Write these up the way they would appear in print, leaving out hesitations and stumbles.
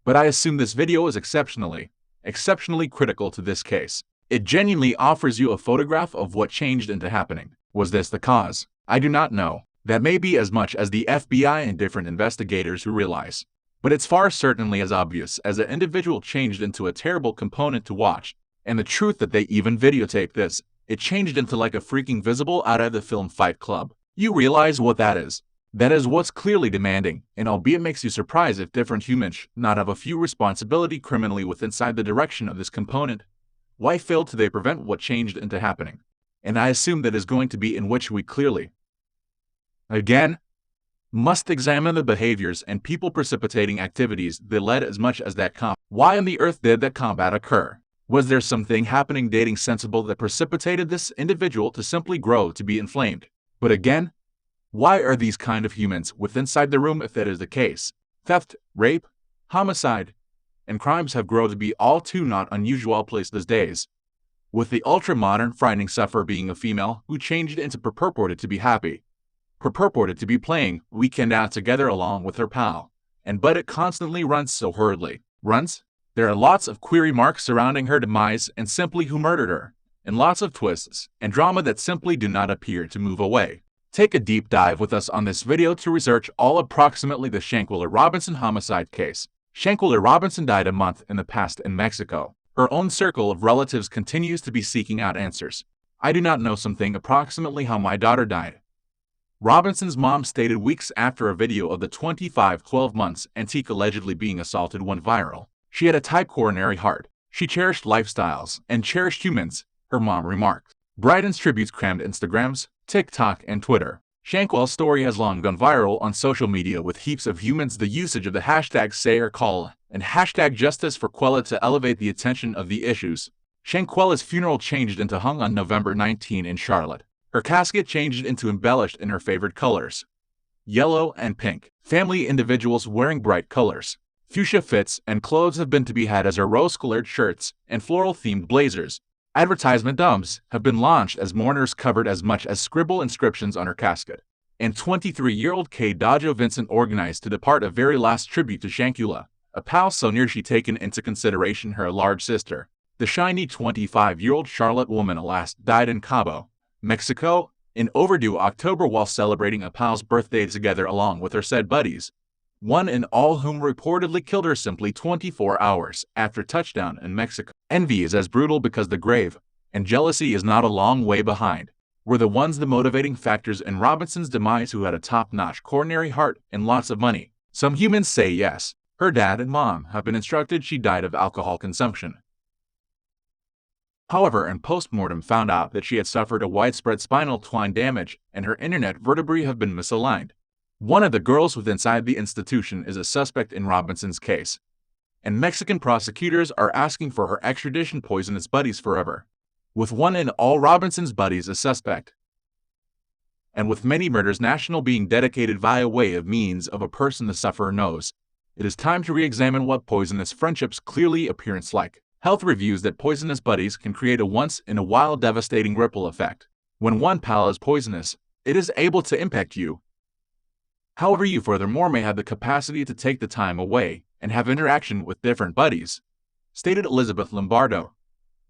But I assume this video is exceptionally critical to this case. It genuinely offers you a photograph of what changed into happening. Was this the cause? I do not know. That may be as much as the FBI and different investigators who realize. But it's far certainly as obvious as an individual changed into a terrible component to watch. And the truth that they even videotaped this, it changed into like a freaking visible out of the film Fight Club. You realize what that is? That is what's clearly demanding, and albeit makes you surprised if different humans not have a few responsibility criminally with inside the direction of this component. Why failed they prevent what changed into happening? And I assume that is going to be in which we clearly, again, must examine the behaviors and people precipitating activities that led as much as that combat. Why on the earth did that combat occur? Was there something happening dating sensible that precipitated this individual to simply grow to be inflamed? But again, why are these kind of humans with inside the room if that is the case? Theft, rape, homicide, and crimes have grown to be all too not unusual place these days. With the ultra-modern frightening sufferer being a female who changed into purported to be happy, purported to be playing weekend out together along with her pal, and but it constantly runs so hurriedly. Runs? There are lots of query marks surrounding her demise and simply who murdered her, and lots of twists and drama that simply do not appear to move away. Take a deep dive with us on this video to research all approximately the Shanquella Robinson homicide case. Shanquella Robinson died a month in the past in Mexico. Her own circle of relatives continues to be seeking out answers. I do not know something approximately how my daughter died. Robinson's mom stated weeks after a video of the 12 months antique allegedly being assaulted went viral. She had a type coronary heart. She cherished lifestyles and cherished humans, her mom remarked. Bryden's tributes crammed Instagrams, TikTok, and Twitter. Shanquella's story has long gone viral on social media with heaps of humans the usage of the hashtag #SayHerCall and hashtag #JusticeForQuella to elevate the attention of the issues. Shanquella's funeral changed into hung on November 19 in Charlotte. Her casket changed into embellished in her favorite colors, yellow and pink. Family individuals wearing bright colors, fuchsia fits, and clothes have been to be had as her rose-colored shirts and floral-themed blazers. Advertisement dumps have been launched as mourners covered as much as scribble inscriptions on her casket. And 23-year-old Kay Dajo Vincent organized to depart a very last tribute to Shanquella, a pal so near she taken into consideration her large sister. The shiny 25-year-old Charlotte woman alas died in Cabo, Mexico, in overdue October while celebrating a pal's birthday together along with her said buddies, one and all whom reportedly killed her simply 24 hours after touchdown in Mexico. Envy is as brutal because the grave, and jealousy is not a long way behind, were the ones the motivating factors in Robinson's demise who had a top-notch coronary heart and lots of money. Some humans say yes, her dad and mom have been instructed she died of alcohol consumption. However, in post-mortem found out that she had suffered a widespread spinal twine damage and her internet vertebrae have been misaligned. One of the girls with inside the institution is a suspect in Robinson's case, and Mexican prosecutors are asking for her extradition poisonous buddies forever, with one and all Robinson's buddies a suspect, and with many murders national being dedicated via way of means of a person the sufferer knows. It is time to re-examine what poisonous friendships clearly appearance like. Health reviews that poisonous buddies can create a once-in-a-while devastating ripple effect. When one pal is poisonous, it is able to impact you. However, you furthermore may have the capacity to take the time away and have interaction with different buddies, stated Elizabeth Lombardo,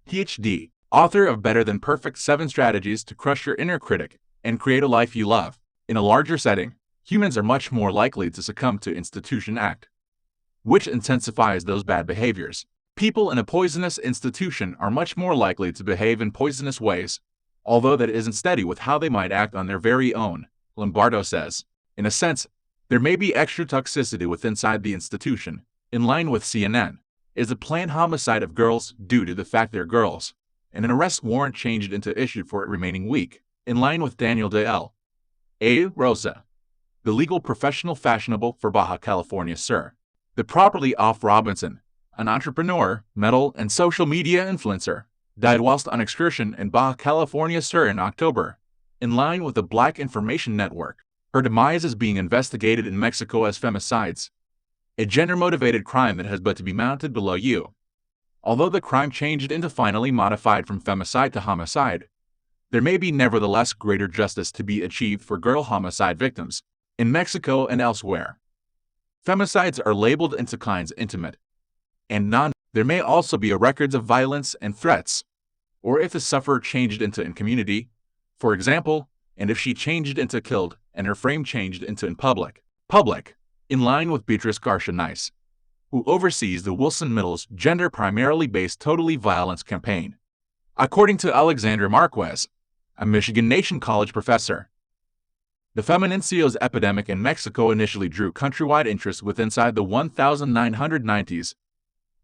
Ph.D., author of Better Than Perfect 7 Strategies to Crush Your Inner Critic and Create a Life You Love. In a larger setting, humans are much more likely to succumb to institution act, which intensifies those bad behaviors. People in a poisonous institution are much more likely to behave in poisonous ways, although that isn't steady with how they might act on their very own, Lombardo says. In a sense, there may be extra toxicity with inside the institution. In line with CNN, is a planned homicide of girls due to the fact they're girls, and an arrest warrant changed into issued for it remaining week. In line with Daniel de A. Rosa, the legal professional fashionable for Baja California Sur. The property off Robinson, an entrepreneur, metal, and social media influencer, died whilst on excursion in Baja California Sur in October, in line with the Black Information Network. Her demise is being investigated in Mexico as femicides, a gender-motivated crime that has but to be mounted below you. Although the crime changed into finally modified from femicide to homicide, there may be nevertheless greater justice to be achieved for girl homicide victims in Mexico and elsewhere. Femicides are labeled into kinds intimate, and non. There may also be a records of violence and threats, or if the sufferer changed into in community, for example, and if she changed into killed and her frame changed into in public. In line with Beatrice Garcia-Nice, who oversees the Wilson Middle's gender primarily based totally violence campaign. According to Alexandra Marquez, a Michigan Nation College professor, the feminicidios epidemic in Mexico initially drew countrywide interest with inside the 1990s,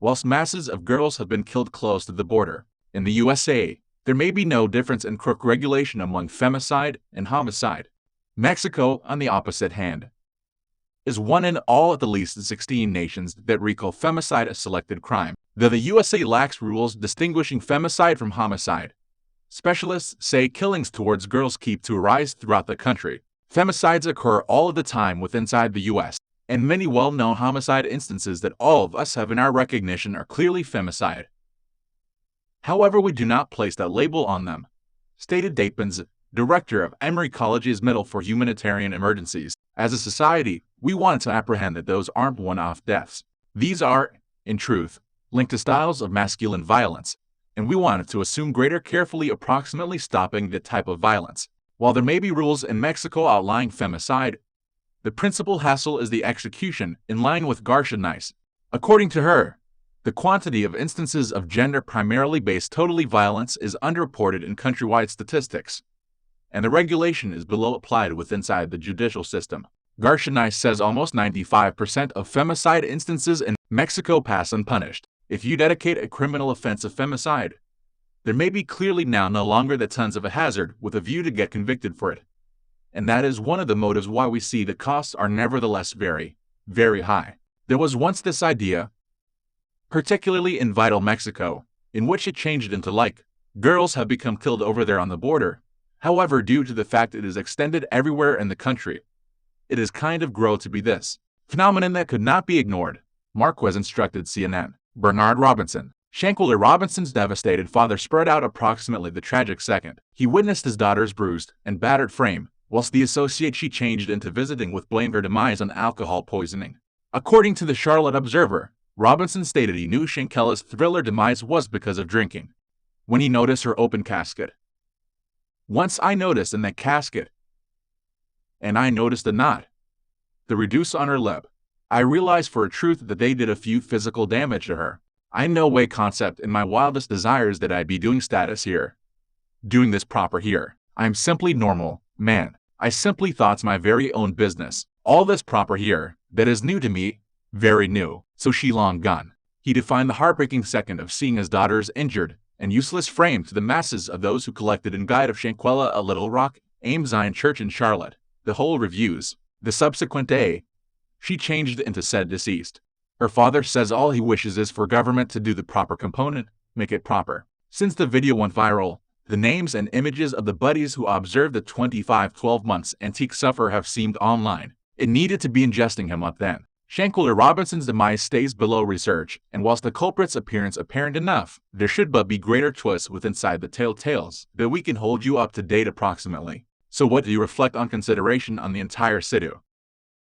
whilst masses of girls have been killed close to the border. In the USA, there may be no difference in crook regulation among femicide and homicide. Mexico, on the opposite hand, is one in all of the least 16 nations that recall femicide a selected crime. Though the USA lacks rules distinguishing femicide from homicide, specialists say killings towards girls keep to rise throughout the country. Femicides occur all of the time within inside the US, and many well-known homicide instances that all of us have in our recognition are clearly femicide. However, we do not place that label on them, stated Dapins, director of Emory College's Middle for Humanitarian Emergencies. As a society, we want to apprehend that those aren't one-off deaths. These are, in truth, linked to styles of masculine violence, and we wanted to assume greater carefully approximately stopping the type of violence. While there may be rules in Mexico outlining femicide, the principal hassle is the execution, in line with Garcia-Nice. According to her, the quantity of instances of gender primarily based totally violence is underreported in countrywide statistics, and the regulation is below applied with inside the judicial system. Garcia-Nice says almost 95% of femicide instances in Mexico pass unpunished. If you dedicate a criminal offense of femicide, there may be clearly now no longer the tons of a hazard with a view to get convicted for it. And that is one of the motives why we see the costs are nevertheless very, very high. There was once this idea, particularly in Vital Mexico, in which it changed into like, girls have become killed over there on the border. However, due to the fact it is extended everywhere in the country, it has kind of grown to be this phenomenon that could not be ignored, Marquez instructed CNN. Bernard Robinson. Shanquella Robinson's devastated father spread out approximately the tragic second. He witnessed his daughter's bruised and battered frame, whilst the associate she changed into visiting with blamed her demise on alcohol poisoning. According to the Charlotte Observer, Robinson stated he knew Shanquella's thriller demise was because of drinking when he noticed her open casket. Once I noticed in that casket, and I noticed the knot, the reduce on her lip, I realized for a truth that they did a few physical damage to her. I no way concept in my wildest desires that I'd be doing status here. Doing this proper here. I'm simply normal, man. I simply thought's my very own business. All this proper here, that is new to me, very new. So she long gone. He defined the heartbreaking second of seeing his daughter's injured and useless frame to the masses of those who collected in guide of Shanquella a Little Rock, Ames Zion Church in Charlotte. The whole reviews. The subsequent day, she changed into said deceased. Her father says all he wishes is for government to do the proper component, make it proper. Since the video went viral, the names and images of the buddies who observed the 12 months antique sufferer have seemed online. It needed to be ingesting him up then. Shanquella Robinson's demise stays below research, and whilst the culprit's appearance apparent enough, there should but be greater twists with inside the tales that we can hold you up to date approximately. So what do you reflect on consideration on the entire situ?